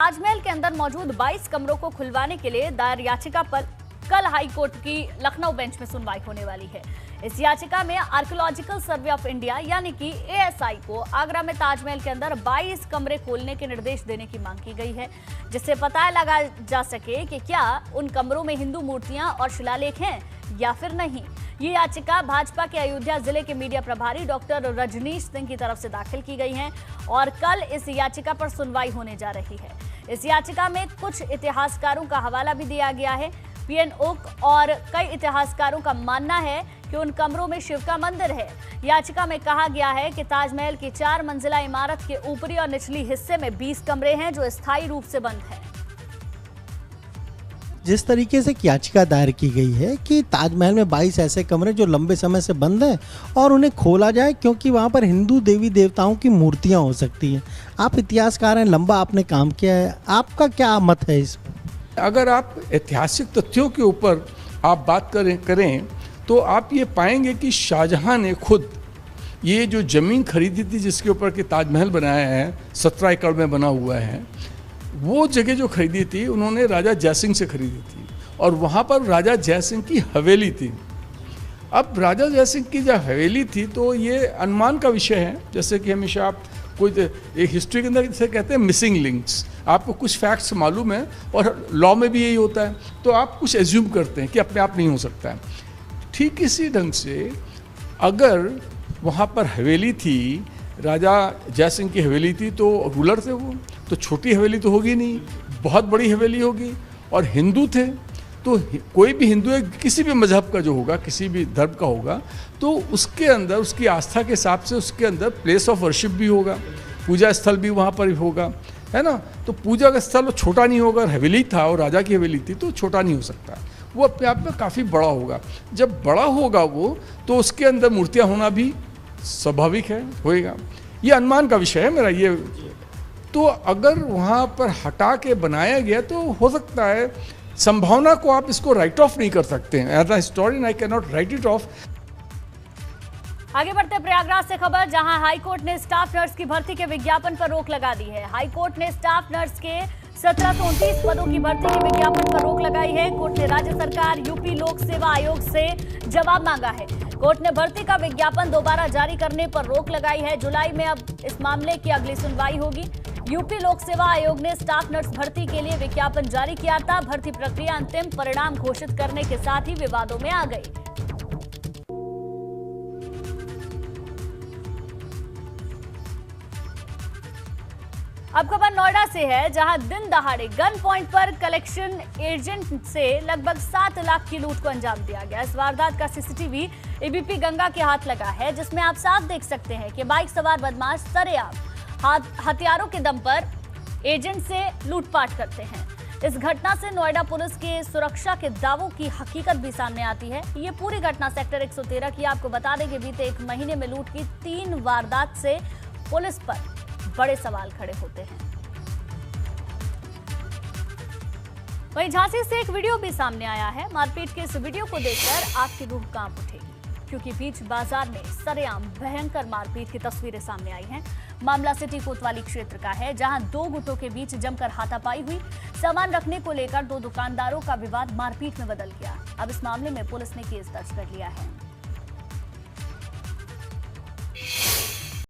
ताजमहल के अंदर मौजूद 22 कमरों को खुलवाने के लिए दायर याचिका पर कल हाईकोर्ट की लखनऊ बेंच में सुनवाई होने वाली है। इस याचिका में आर्कियोलॉजिकल सर्वे ऑफ इंडिया यानी कि एएसआई को आगरा में ताजमहल के अंदर 22 कमरे खोलने के निर्देश देने की मांग की गई है, जिससे पता लगा जा सके कि क्या उन कमरों में हिंदू मूर्तियां और शिलालेख हैं या फिर नहीं। ये याचिका भाजपा के अयोध्या जिले के मीडिया प्रभारी डॉक्टर रजनीश सिंह की तरफ से दाखिल की गई है और कल इस याचिका पर सुनवाई होने जा रही है। इस याचिका में कुछ इतिहासकारों का हवाला भी दिया गया है। पीएन ओक और कई इतिहासकारों का मानना है कि उन कमरों में शिव का मंदिर है। याचिका में कहा गया है कि ताजमहल की 4 मंजिला इमारत के ऊपरी और निचली हिस्से में 20 कमरे हैं जो स्थायी रूप से बंद हैं। जिस तरीके से याचिका दायर की गई है कि ताजमहल में 22 ऐसे कमरे जो लंबे समय से बंद हैं और उन्हें खोला जाए क्योंकि वहां पर हिंदू देवी देवताओं की मूर्तियां हो सकती हैं। आप इतिहासकार हैं, लंबा आपने काम किया है, आपका क्या मत है इस पर? अगर आप ऐतिहासिक तथ्यों के ऊपर आप बात करें तो आप ये पाएंगे कि शाहजहां ने खुद ये जो ज़मीन खरीदी थी जिसके ऊपर कि ताजमहल बनाया है, 17 एकड़ में बना हुआ है, वो जगह जो खरीदी थी उन्होंने राजा जयसिंह से खरीदी थी और वहाँ पर राजा जयसिंह की हवेली थी। अब राजा जयसिंह की जब हवेली थी तो ये अनुमान का विषय है, जैसे कि हमेशा आप कोई एक हिस्ट्री के अंदर जैसे कहते हैं मिसिंग लिंक्स, आपको कुछ फैक्ट्स मालूम है और लॉ में भी यही होता है, तो आप कुछ एज्यूम करते हैं कि अपने आप नहीं हो सकता है। ठीक इसी ढंग से अगर वहाँ पर हवेली थी, राजा जयसिंह की हवेली थी तो रूलर थे वो, तो छोटी हवेली तो होगी नहीं, बहुत बड़ी हवेली होगी। और हिंदू थे तो कोई भी हिंदू है किसी भी मजहब का जो होगा, किसी भी धर्म का होगा, तो उसके अंदर उसकी आस्था के हिसाब से उसके अंदर प्लेस ऑफ वर्शिप भी होगा, पूजा स्थल भी वहाँ पर होगा, है ना। तो पूजा का स्थल छोटा नहीं होगा, हवेली था और राजा की हवेली थी तो छोटा नहीं हो सकता, वो अपने आप में काफ़ी बड़ा होगा। जब बड़ा होगा वो तो उसके अंदर मूर्तियाँ होना भी स्वाभाविक है, होएगा। ये अनुमान का विषय है मेरा ये। तो अगर वहाँ पर हटा के बनाया गया तो हो सकता है, संभावना को आप इसको राइट ऑफ नहीं कर सकते हैं। As a historian I can not write it off. आगे बढ़ते प्रयागराज से खबर, जहां हाईकोर्ट ने स्टाफ नर्स की भर्ती के विज्ञापन पर रोक लगा दी है। हाईकोर्ट ने स्टाफ नर्स के 1729 पदों की भर्ती के विज्ञापन पर रोक लगाई है। कोर्ट ने राज्य सरकार यूपी लोक सेवा आयोग से जवाब मांगा है। कोर्ट ने भर्ती का विज्ञापन दोबारा जारी करने पर रोक लगाई है। जुलाई में अब इस मामले की अगली सुनवाई होगी। यूपी लोक सेवा आयोग ने स्टाफ नर्स भर्ती के लिए विज्ञापन जारी किया था। भर्ती प्रक्रिया अंतिम परिणाम घोषित करने के साथ ही विवादों में आ गई। अब खबर नोएडा से है, जहां दिन दहाड़े गन पॉइंट पर कलेक्शन एजेंट से लगभग 7 लाख की लूट को अंजाम दिया गया। इस वारदात का सीसीटीवी एबीपी गंगा के हाथ लगा है, जिसमें आप साफ देख सकते हैं कि बाइक सवार बदमाश सरेआम हथियारों के दम पर एजेंट से लूटपाट करते हैं। इस घटना से नोएडा पुलिस के सुरक्षा के दावों की हकीकत भी सामने आती है। ये पूरी घटना सेक्टर 113 की। आपको बता दें कि बीते 1 महीने में लूट की 3 वारदात से पुलिस पर बड़े सवाल खड़े होते हैं। वहीं झांसी से एक वीडियो भी सामने आया है। मारपीट के इस वीडियो को देखकर आपकी रूह कांप उठेगी, क्योंकि बीच बाजार में सरेआम भयंकर मारपीट की तस्वीरें सामने आई हैं। मामला सिटी कोतवाली क्षेत्र का है, जहां 2 गुटों के बीच जमकर हाथापाई हुई। सामान रखने को लेकर 2 दुकानदारों का विवाद मारपीट में बदल गया। अब इस मामले में पुलिस ने केस दर्ज कर लिया है।